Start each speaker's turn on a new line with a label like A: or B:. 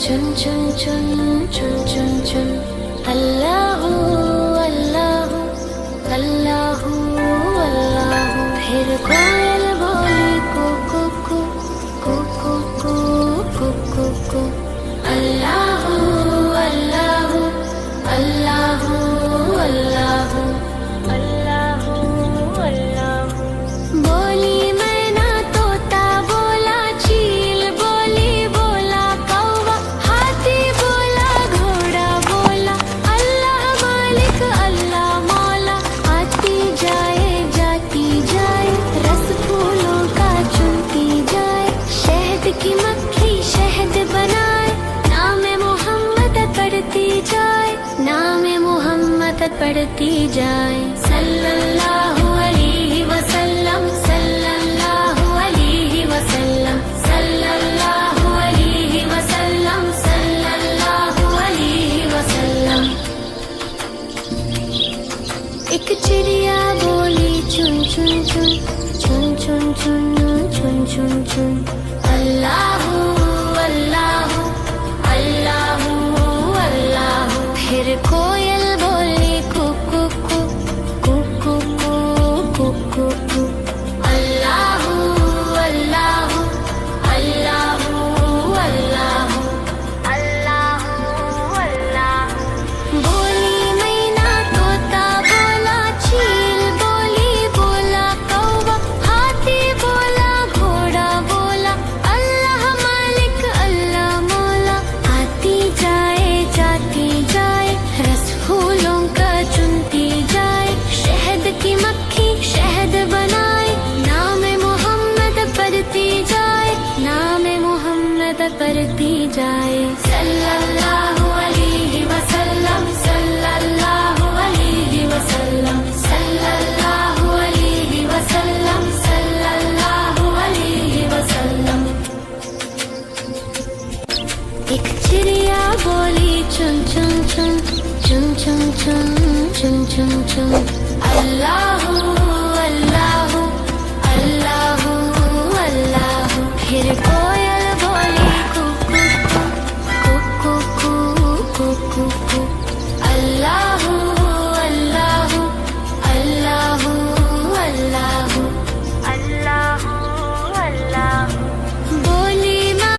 A: चुन चुन चुन चुन चुन चुन अल्लाहू अल्लाहू अल्लाहू अल्लाहू। फिर कोयल बोली कू कू कू कू कू कू कू कू कू। अल्लाहू अल्लाहू अल्लाहू अल्लाहू अल्लाहू अल्लाहू। बोली मैना तोता बोला चील बोली बोला कौवा हाथी बोला घोड़ा बोला अल्लाह मालिक अल्लाह मौला। आती जाए जाती जाए रस फूलों का चुनती जाए शहद की मक्खी शहद बनाए नाम मोहम्मद पढ़ती जाए नाम मोहम्मद पढ़ती जाए। सल्लल्लाहु अलैहि वसल्लम सल्लल्लाहु अलैहि वसल्लम सल्लल्लाहु अलैहि वसल्लम सल्लल्लाहु अलैहि वसल्लम। एक चिड़िया बोली चुन चुन चुन चुन चुन चुन चुन चुन चुन। अल्लाहू अल्लाहू अल्लाहू अल्लाहू। फिर कोयल बोली कू कू कू कू कू कू कू कू। अल्लाहू अल्लाहू अल्लाहू अल्लाहू अल्लाहू अल्लाहू। बोली मैना तोता बोला चील बोली बोला कौवा हाथी बोला घोड़ा बोला अल्लाह मालिक अल्लाह मौला। आती जाए जाती जाए रस फूलों का चुनती जाए शहद की मक्खी शहद बनाए नाम मोहम्मद पढ़ती जाए नाम मोहम्मद पढ़ती जाए। सल्लल्लाहु अलैहि वसल्लम सल्लल्लाहु अलैहि वसल्लम सल्लल्लाहु अलैहि वसल्लम सल्लल्लाहु अलैहि वसल्लम। एक चिड़िया बोली चुन चुन चुन चुन चुन चुन चुन चुन चुन। अल्लाहू अल्लाहू अल्लाहू अल्लाहू। फिर